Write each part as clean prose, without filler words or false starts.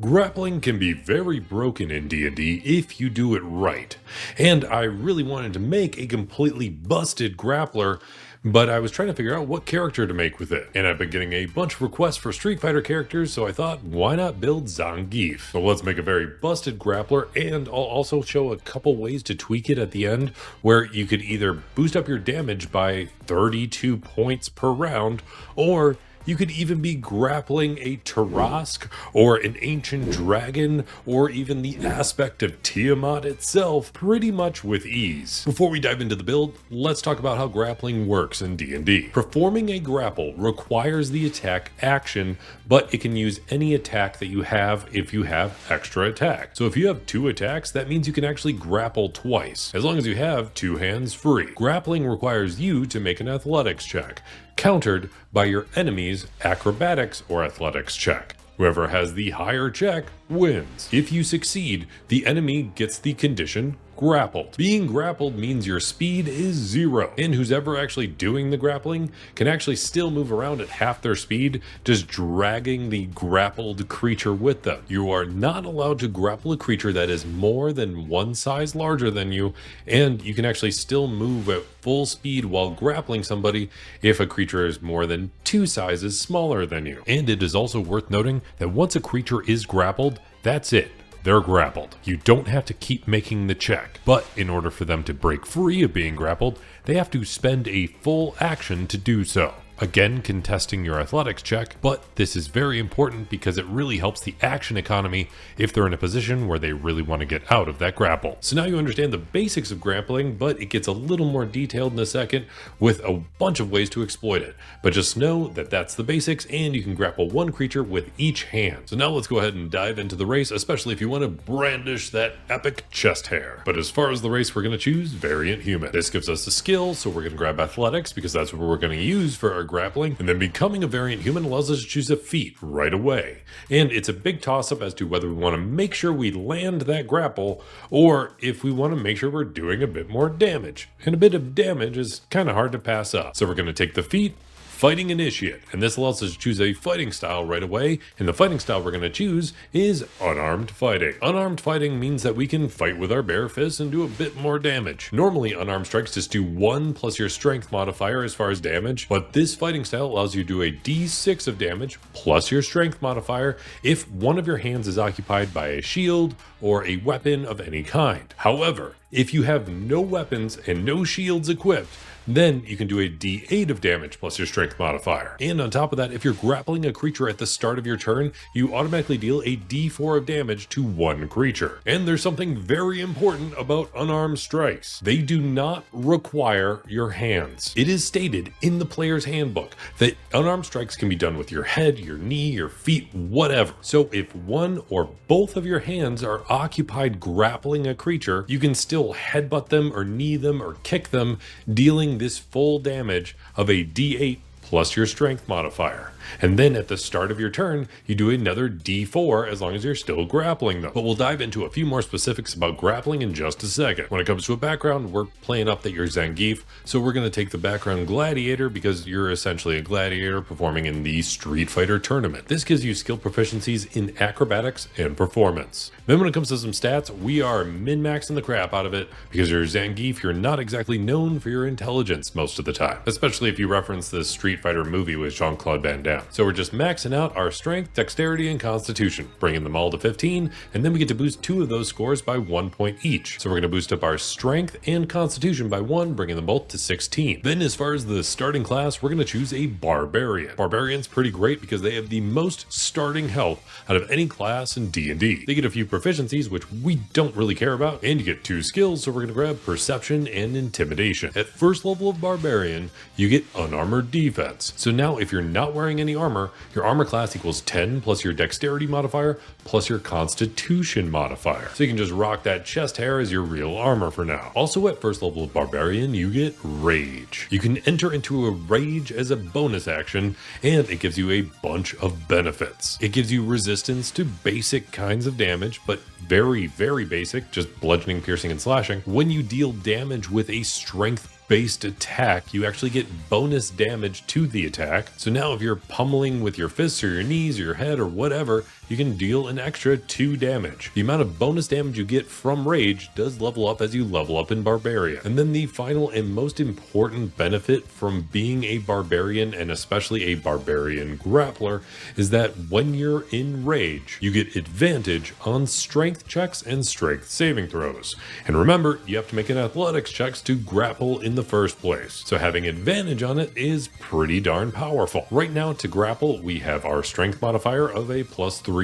Grappling can be very broken in D&D if you do it right, and I really wanted to make a completely busted grappler, but I was trying to figure out what character to make with it, and I've been getting a bunch of requests for Street Fighter characters, so I thought, why not build Zangief? So let's make a very busted grappler, and I'll also show a couple ways to tweak it at the end, where you could either boost up your damage by 32 points per round, or you could even be grappling a Tarask or an ancient dragon or even the aspect of Tiamat itself pretty much with ease. Before we dive into the build, let's talk about how grappling works in D&D. Performing a grapple requires the attack action, but it can use any attack that you have if you have extra attack. So if you have 2 attacks, that means you can actually grapple twice, as long as you have 2 hands free. Grappling requires you to make an athletics check, countered by your enemy's acrobatics or athletics check. Whoever has the higher check wins. If you succeed, the enemy gets the condition grappled. Being grappled means your speed is 0, and who's ever actually doing the grappling can actually still move around at half their speed, just dragging the grappled creature with them. You are not allowed to grapple a creature that is more than 1 size larger than you, and you can actually still move at full speed while grappling somebody if a creature is more than 2 sizes smaller than you. And it is also worth noting that once a creature is grappled, that's it. They're grappled. You don't have to keep making the check, but in order for them to break free of being grappled, they have to spend a full action to do so. Again, contesting your athletics check, but this is very important because it really helps the action economy if they're in a position where they really want to get out of that grapple. So now you understand the basics of grappling, but it gets a little more detailed in a second with a bunch of ways to exploit it. But just know that that's the basics, and you can grapple 1 creature with each hand. So now let's go ahead and dive into the race, especially if you want to brandish that epic chest hair. But as far as the race we're going to choose, Variant Human. This gives us a skill, so we're going to grab athletics because that's what we're going to use for our grappling, and then becoming a variant human allows us to choose a feat right away. And it's a big toss-up as to whether we want to make sure we land that grapple, or if we want to make sure we're doing a bit more damage. And a bit of damage is kind of hard to pass up. So we're going to take the feat, Fighting Initiate, and this allows us to choose a fighting style right away, and the fighting style we're going to choose is Unarmed Fighting. Unarmed Fighting means that we can fight with our bare fists and do a bit more damage. Normally, unarmed strikes just do 1 plus your strength modifier as far as damage, but this fighting style allows you to do a d6 of damage plus your strength modifier if one of your hands is occupied by a shield or a weapon of any kind. However, if you have no weapons and no shields equipped, then you can do a d8 of damage plus your strength modifier. And on top of that, if you're grappling a creature at the start of your turn, you automatically deal a d4 of damage to 1 creature. And there's something very important about unarmed strikes. They do not require your hands. It is stated in the player's handbook that unarmed strikes can be done with your head, your knee, your feet, whatever. So if one or both of your hands are occupied grappling a creature, you can still headbutt them or knee them or kick them, dealing this full damage of a d8 plus your strength modifier. And then at the start of your turn, you do another d4 as long as you're still grappling them. But we'll dive into a few more specifics about grappling in just a second. When it comes to a background, we're playing up that you're Zangief, so we're going to take the background Gladiator because you're essentially a gladiator performing in the Street Fighter tournament. This gives you skill proficiencies in acrobatics and performance. Then when it comes to some stats, we are min-maxing the crap out of it because you're Zangief, you're not exactly known for your intelligence most of the time, especially if you reference the Street Fighter movie with Jean-Claude Van Damme. So we're just maxing out our strength, dexterity, and constitution, bringing them all to 15, and then we get to boost 2 of those scores by 1 point each. So we're going to boost up our strength and constitution by 1, bringing them both to 16. Then as far as the starting class, we're going to choose a barbarian. Barbarian's pretty great because they have the most starting health out of any class in D&D. They get a few proficiencies, which we don't really care about, and you get 2 skills, so we're going to grab perception and intimidation. At first level of barbarian, you get unarmored defense. So now if you're not wearing any armor, your armor class equals 10 plus your dexterity modifier plus your constitution modifier. So you can just rock that chest hair as your real armor for now. Also at first level of barbarian, you get rage. You can enter into a rage as a bonus action, and it gives you a bunch of benefits. It gives you resistance to basic kinds of damage, but very, very basic, just bludgeoning, piercing, and slashing, when you deal damage with a strength based attack, you actually get bonus damage to the attack. So now if you're pummeling with your fists or your knees or your head or whatever, you can deal an extra 2 damage. The amount of bonus damage you get from rage does level up as you level up in Barbarian. And then the final and most important benefit from being a Barbarian, and especially a Barbarian Grappler, is that when you're in rage, you get advantage on strength checks and strength saving throws. And remember, you have to make an athletics checks to grapple in the first place. So having advantage on it is pretty darn powerful. Right now to grapple, we have our strength modifier of a +3,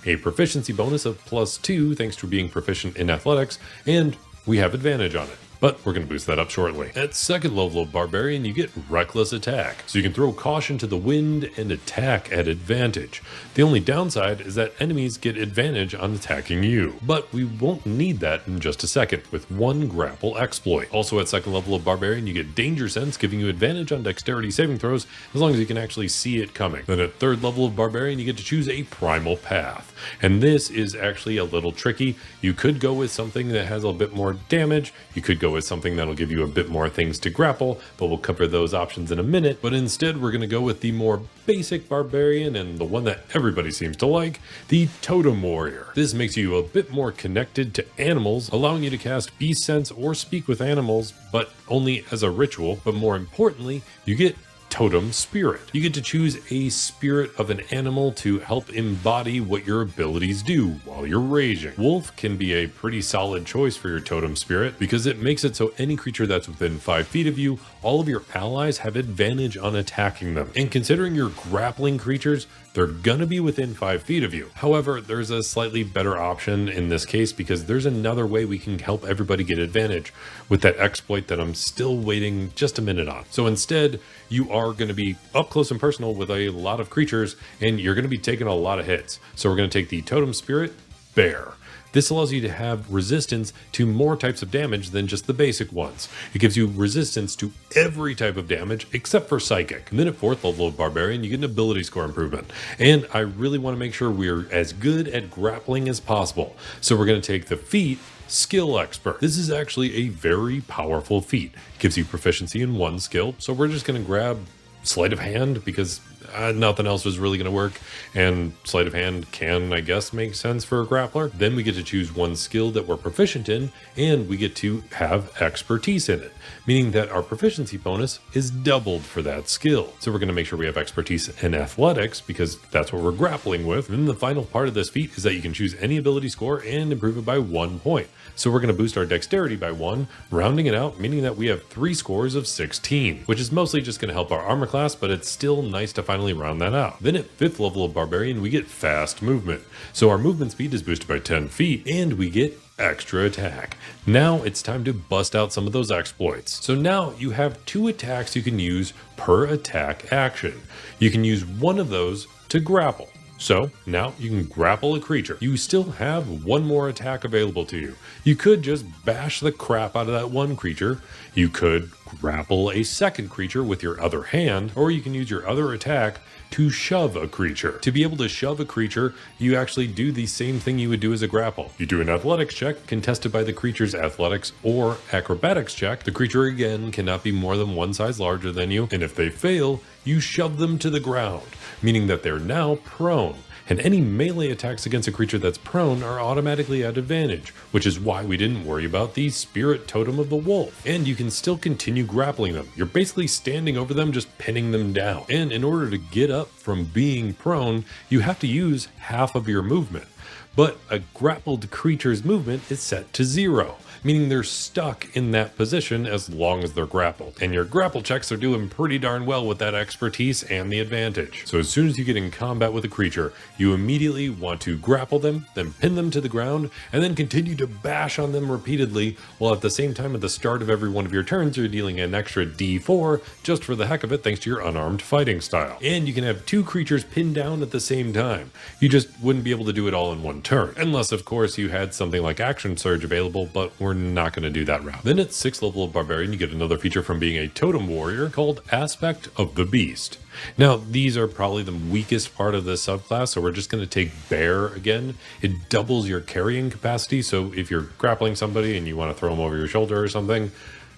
a proficiency bonus of +2 thanks to being proficient in athletics, and we have advantage on it. But we're going to boost that up shortly. At second level of Barbarian, you get Reckless Attack. So you can throw caution to the wind and attack at advantage. The only downside is that enemies get advantage on attacking you. But we won't need that in just a second with one grapple exploit. Also at second level of Barbarian, you get Danger Sense, giving you advantage on dexterity saving throws as long as you can actually see it coming. Then at third level of Barbarian, you get to choose a Primal Path. And this is actually a little tricky. You could go with something that has a bit more damage. You could go with something that'll give you a bit more things to grapple, but we'll cover those options in a minute. But instead, we're going to go with the more basic Barbarian and the one that everybody seems to like, the Totem Warrior. This makes you a bit more connected to animals, allowing you to cast Beast Sense or speak with animals, but only as a ritual. But more importantly, you get Totem Spirit. You get to choose a spirit of an animal to help embody what your abilities do while you're raging. Wolf can be a pretty solid choice for your Totem Spirit because it makes it so any creature that's within 5 feet of you, all of your allies have advantage on attacking them. And considering you're grappling creatures, they're gonna be within 5 feet of you. However, there's a slightly better option in this case because there's another way we can help everybody get advantage with that exploit that I'm still waiting just a minute on. So instead, you are going to be up close and personal with a lot of creatures, and you're going to be taking a lot of hits. So we're going to take the Totem Spirit, Bear. This allows you to have resistance to more types of damage than just the basic ones. It gives you resistance to every type of damage except for Psychic. And then at 4th level of Barbarian, you get an ability score improvement. And I really want to make sure we're as good at grappling as possible. So we're going to take the feat Skill Expert. This is actually a very powerful feat. It gives you proficiency in 1 skill. So we're just going to grab Sleight of Hand because nothing else was really going to work, and Sleight of Hand can, I guess, make sense for a grappler. Then we get to choose 1 skill that we're proficient in, and we get to have expertise in it, meaning that our proficiency bonus is doubled for that skill. So we're going to make sure we have expertise in athletics because that's what we're grappling with. And then the final part of this feat is that you can choose any ability score and improve it by 1 point. So we're going to boost our dexterity by 1, rounding it out, meaning that we have 3 scores of 16, which is mostly just going to help our armor class, but it's still nice to finally round that out. Then at 5th level of Barbarian, we get fast movement. So our movement speed is boosted by 10 feet, and we get extra attack. Now it's time to bust out some of those exploits. So now you have 2 attacks you can use per attack action. You can use one of those to grapple. So now you can grapple a creature. You still have 1 more attack available to you. You could just bash the crap out of that one creature. You could grapple a second creature with your other hand, or you can use your other attack to shove a creature. To be able to shove a creature, you actually do the same thing you would do as a grapple. You do an athletics check contested by the creature's athletics or acrobatics check. The creature again cannot be more than 1 size larger than you, and if they fail, you shove them to the ground, meaning that they're now prone. And any melee attacks against a creature that's prone are automatically at advantage, which is why we didn't worry about the Spirit Totem of the Wolf. And you can still continue grappling them. You're basically standing over them, just pinning them down. And in order to get up from being prone, you have to use half of your movement. But a grappled creature's movement is set to 0, meaning they're stuck in that position as long as they're grappled. And your grapple checks are doing pretty darn well with that expertise and the advantage. So as soon as you get in combat with a creature, you immediately want to grapple them, then pin them to the ground, and then continue to bash on them repeatedly, while at the same time at the start of every one of your turns, you're dealing an extra d4 just for the heck of it thanks to your unarmed fighting style. And you can have 2 creatures pinned down at the same time. You just wouldn't be able to do it all in 1 turn. Unless, of course, you had something like Action Surge available, but we're not going to do that route. Then at 6th level of Barbarian, you get another feature from being a Totem Warrior called Aspect of the Beast. Now, these are probably the weakest part of this subclass, so we're just going to take Bear again. It doubles your carrying capacity, so if you're grappling somebody and you want to throw them over your shoulder or something,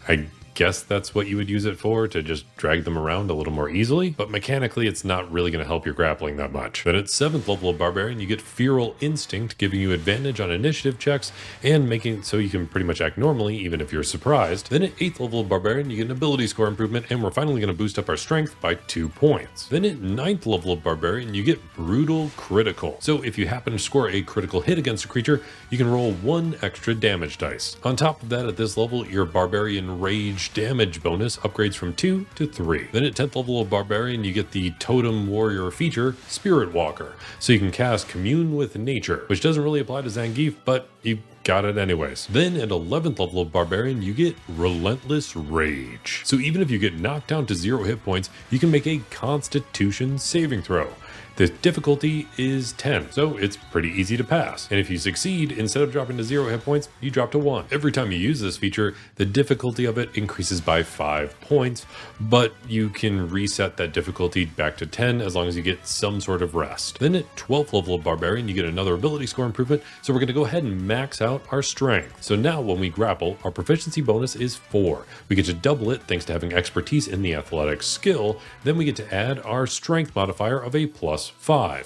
I guess that's what you would use it for, to just drag them around a little more easily, but mechanically it's not really going to help your grappling that much. Then at 7th level of Barbarian, you get Feral Instinct, giving you advantage on initiative checks and making it so you can pretty much act normally even if you're surprised. Then at 8th level of Barbarian, you get an ability score improvement, and we're finally going to boost up our strength by 2 points. Then at 9th level of Barbarian, you get Brutal Critical. So if you happen to score a critical hit against a creature, you can roll 1 extra damage dice. On top of that, at this level, your Barbarian Rage damage bonus upgrades from 2 to 3. Then at 10th level of Barbarian, you get the Totem Warrior feature, Spirit Walker. So you can cast Commune with Nature, which doesn't really apply to Zangief, but you got it anyways. Then at 11th level of Barbarian, you get Relentless Rage. So even if you get knocked down to 0 hit points, you can make a Constitution saving throw. The difficulty is 10, so it's pretty easy to pass. And if you succeed, instead of dropping to 0 hit points, you drop to 1. Every time you use this feature, the difficulty of it increases by 5 points, but you can reset that difficulty back to 10 as long as you get some sort of rest. Then at 12th level of Barbarian, you get another ability score improvement, so we're going to go ahead and max out our strength. So now when we grapple, our proficiency bonus is 4. We get to double it thanks to having expertise in the athletics skill. Then we get to add our strength modifier of a +5,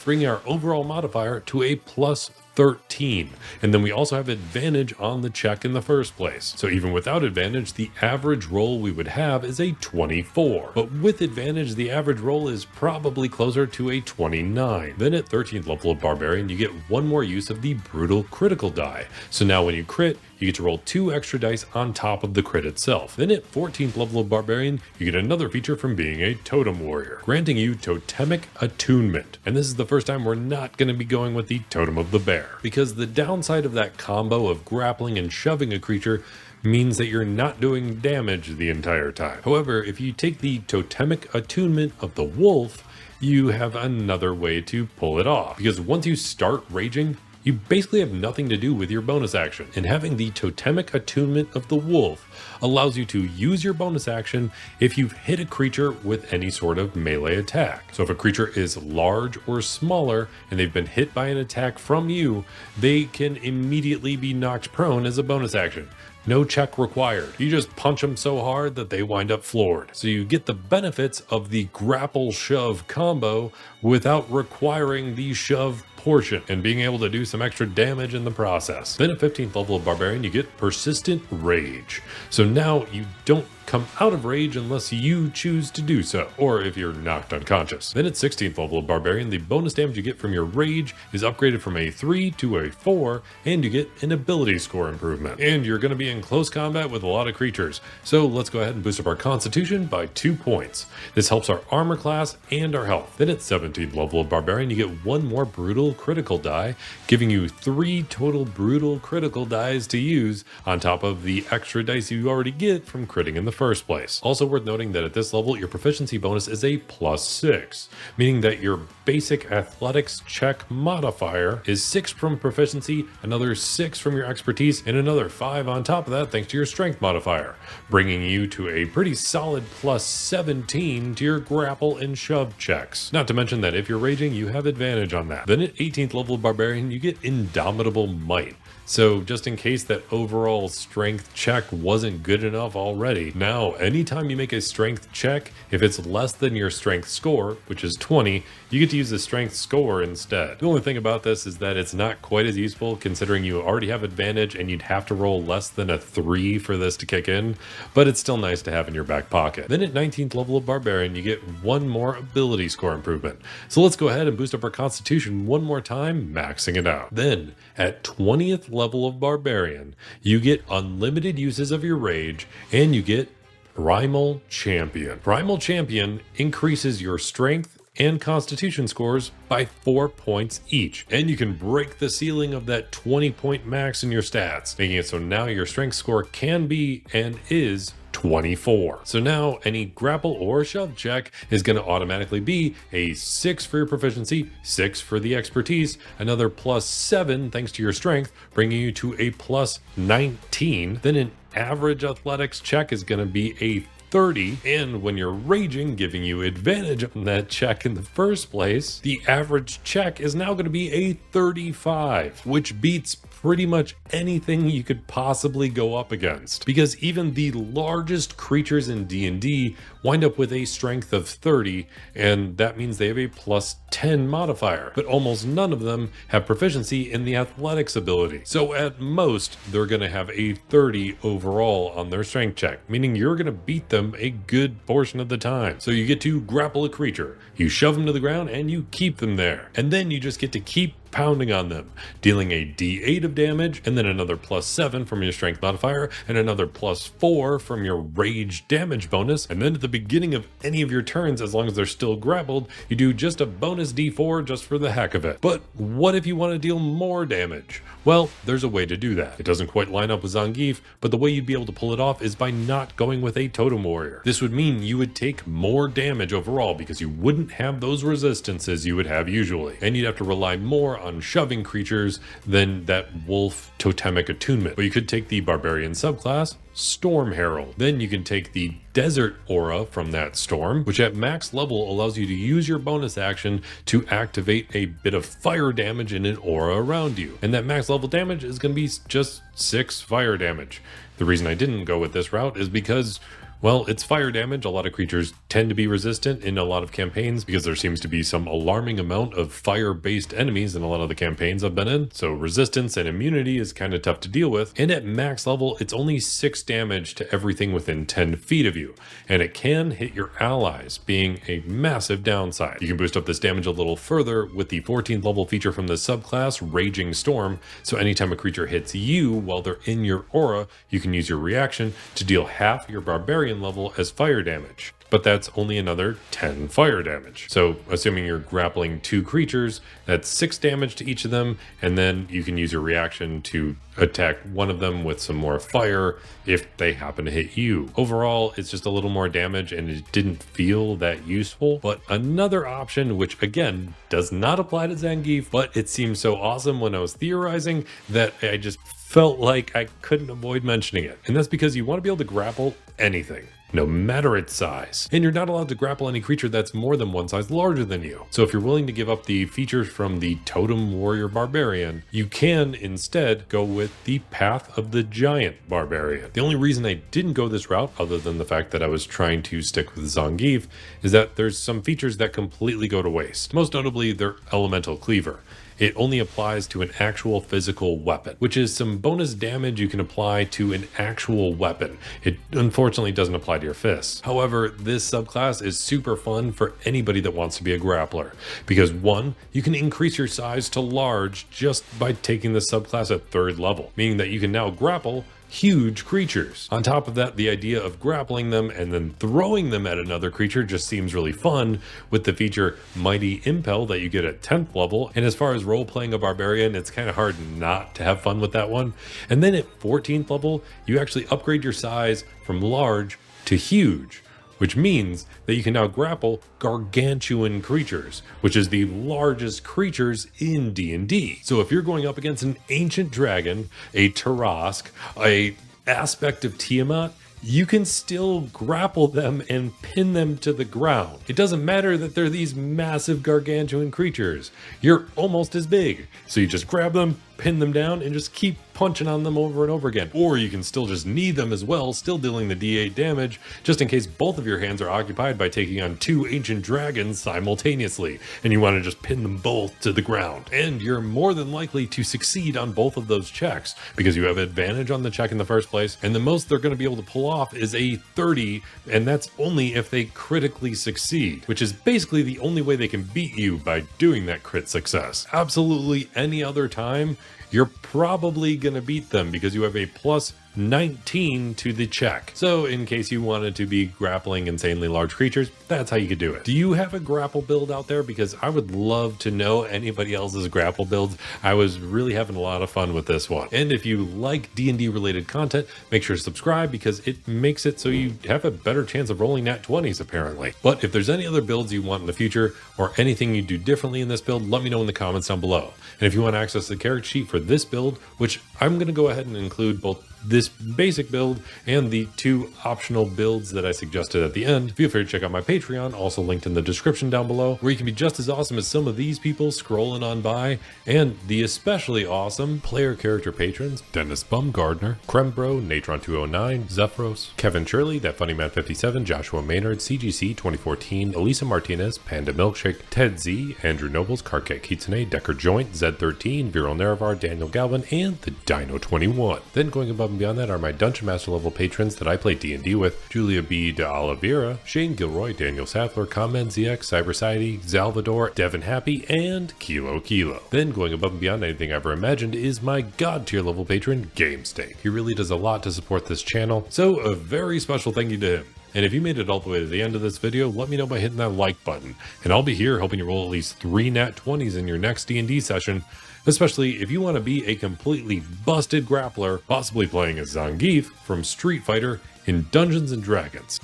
bringing our overall modifier to a +13. And then we also have advantage on the check in the first place. So even without advantage, the average roll we would have is a 24. But with advantage, the average roll is probably closer to a 29. Then at 13th level of Barbarian, you get 1 more use of the Brutal Critical die. So now when you crit, you get to roll 2 extra dice on top of the crit itself. Then at 14th level of Barbarian, you get another feature from being a Totem Warrior, granting you Totemic Attunement. And this is the first time we're not going to be going with the Totem of the Bear, because the downside of that combo of grappling and shoving a creature means that you're not doing damage the entire time. However, if you take the Totemic Attunement of the Wolf, you have another way to pull it off, because once you start raging, you basically have nothing to do with your bonus action, and having the Totemic Attunement of the Wolf allows you to use your bonus action if you've hit a creature with any sort of melee attack. So if a creature is large or smaller and they've been hit by an attack from you, they can immediately be knocked prone as a bonus action. No check required. You just punch them so hard that they wind up floored. So you get the benefits of the grapple shove combo without requiring the shove portion and being able to do some extra damage in the process. Then at 15th level of Barbarian, you get Persistent Rage. So now you don't come out of rage unless you choose to do so, or if you're knocked unconscious. Then at 16th level of Barbarian, the bonus damage you get from your rage is upgraded from a 3 to a 4, and you get an ability score improvement. And you're going to be in close combat with a lot of creatures, so let's go ahead and boost up our Constitution by 2 points. This helps our armor class and our health. Then at 17th level of Barbarian, you get 1 more Brutal Critical die, giving you 3 total Brutal Critical dies to use on top of the extra dice you already get from critting in the first place. Also worth noting that at this level, your proficiency bonus is a +6, meaning that your basic athletics check modifier is 6 from proficiency, another 6 from your expertise, and another 5 on top of that thanks to your strength modifier, bringing you to a pretty solid +17 to your grapple and shove checks. Not to mention that if you're raging, you have advantage on that. Then at 18th level of Barbarian, you get Indomitable Might. So just in case that overall strength check wasn't good enough already, now anytime you make a strength check, if it's less than your strength score, which is 20, you get to use the strength score instead. The only thing about this is that it's not quite as useful considering you already have advantage and you'd have to roll less than a 3 for this to kick in, but it's still nice to have in your back pocket. Then at 19th level of Barbarian, you get 1 more ability score improvement. So let's go ahead and boost up our Constitution 1 more time, maxing it out. Then at 20th level of Barbarian, you get unlimited uses of your rage, and you get Primal Champion. Primal Champion increases your strength and Constitution scores by 4 points each, and you can break the ceiling of that 20-point max in your stats, making it so now your strength score can be and is 24. So now any grapple or shove check is going to automatically be a 6 for your proficiency, 6 for the expertise, another +7 thanks to your strength, bringing you to a +19. Then an average athletics check is going to be a 30, and when you're raging, giving you advantage on that check in the first place, the average check is now going to be a 35, which beats pretty much anything you could possibly go up against, because even the largest creatures in D&D wind up with a strength of 30, and that means they have a plus 10 modifier, but almost none of them have proficiency in the athletics ability. So at most, they're going to have a 30 overall on their strength check, meaning you're going to beat them a good portion of the time. So you get to grapple a creature, you shove them to the ground, and you keep them there. And then you just get to keep pounding on them, dealing a d8 of damage, and then another plus 7 from your strength modifier, and another plus 4 from your rage damage bonus. And then at the beginning of any of your turns, as long as they're still grappled, you do just a bonus d4 just for the heck of it. But what if you want to deal more damage? Well, there's a way to do that. It doesn't quite line up with Zangief, but the way you'd be able to pull it off is by not going with a totem warrior. This would mean you would take more damage overall because you wouldn't have those resistances you would have usually, and you'd have to rely more on shoving creatures than that wolf totemic attunement. But you could take the barbarian subclass, Storm Herald. Then you can take the desert aura from that storm, which at max level allows you to use your bonus action to activate a bit of fire damage in an aura around you. And that max level damage is going to be just 6 fire damage. The reason I didn't go with this route is because, well, it's fire damage. A lot of creatures tend to be resistant in a lot of campaigns because there seems to be some alarming amount of fire-based enemies in a lot of the campaigns I've been in. So resistance and immunity is kind of tough to deal with. And at max level, it's only 6 damage to everything within 10 feet of you. And it can hit your allies, being a massive downside. You can boost up this damage a little further with the 14th level feature from the subclass, Raging Storm. So anytime a creature hits you while they're in your aura, you can use your reaction to deal half your barbarian level as fire damage, but that's only another 10 fire damage. So assuming you're grappling 2 creatures, that's 6 damage to each of them, and then you can use your reaction to attack one of them with some more fire if they happen to hit you. Overall, it's just a little more damage and it didn't feel that useful. But another option, which again does not apply to Zangief, but it seemed so awesome when I was theorizing that I just felt like I couldn't avoid mentioning it. And that's because you want to be able to grapple anything, no matter its size. And you're not allowed to grapple any creature that's more than one size larger than you. So if you're willing to give up the features from the Totem Warrior Barbarian, you can instead go with the Path of the Giant Barbarian. The only reason I didn't go this route, other than the fact that I was trying to stick with Zangief, is that there's some features that completely go to waste. Most notably, their Elemental Cleaver. It only applies to an actual physical weapon, which is some bonus damage you can apply to an actual weapon. It unfortunately doesn't apply to your fists. However, this subclass is super fun for anybody that wants to be a grappler, because 1, you can increase your size to large just by taking the subclass at 3rd level, meaning that you can now grapple huge creatures. On top of that, the idea of grappling them and then throwing them at another creature just seems really fun with the feature Mighty Impel that you get at 10th level. And as far as role-playing a barbarian, it's kind of hard not to have fun with that one. And then at 14th level, you actually upgrade your size from large to huge, which means that you can now grapple gargantuan creatures, which is the largest creatures in D&D. So if you're going up against an ancient dragon, a Tarask, a aspect of Tiamat, you can still grapple them and pin them to the ground. It doesn't matter that they're these massive gargantuan creatures. You're almost as big. So you just grab them, pin them down, and just keep punching on them over and over again. Or you can still just knee them as well, still dealing the D8 damage, just in case both of your hands are occupied by taking on 2 ancient dragons simultaneously, and you want to just pin them both to the ground. And you're more than likely to succeed on both of those checks, because you have advantage on the check in the first place, and the most they're going to be able to pull off is a 30, and that's only if they critically succeed, which is basically the only way they can beat you, by doing that crit success. Absolutely any other time, you're probably going to beat them because you have a plus 19 to the check. So in case you wanted to be grappling insanely large creatures, that's how you could do it. Do you have a grapple build out there? Because I would love to know anybody else's grapple builds. I was really having a lot of fun with this one. And if you like D&D related content, make sure to subscribe, because it makes it so you have a better chance of rolling nat 20s apparently. But if there's any other builds you want in the future, or anything you do differently in this build, let me know in the comments down below. And if you want to access the character sheet for this build, which I'm going to go ahead and include both this basic build and the 2 optional builds that I suggested at the end. Feel free to check out my Patreon, also linked in the description down below, where you can be just as awesome as some of these people scrolling on by, and the especially awesome player character patrons: Dennis Bumgardner, Crembro, Natron209, Zephyros, Kevin Shirley, That Funny Man 57, Joshua Maynard, CGC 2014, Elisa Martinez, Panda Milkshake, Ted Z, Andrew Nobles, Karkat Kitsune, Decker Joint, Z13, Viral Neravar, Daniel Galvin, and the Dino 21. Then going above and beyond that are my Dungeon Master level patrons that I play D&D with: Julia B. de Oliveira, Shane Gilroy, Daniel Sattler, Comment ZX, Cyberciety, Salvador, Devin Happy, and Kilo Kilo. Then going above and beyond anything I ever imagined is my God tier level patron, GameStake. He really does a lot to support this channel, so a very special thank you to him. And if you made it all the way to the end of this video, let me know by hitting that like button, and I'll be here helping you roll at least 3 nat 20s in your next D&D session, especially if you want to be a completely busted grappler, possibly playing as Zangief from Street Fighter in Dungeons & Dragons.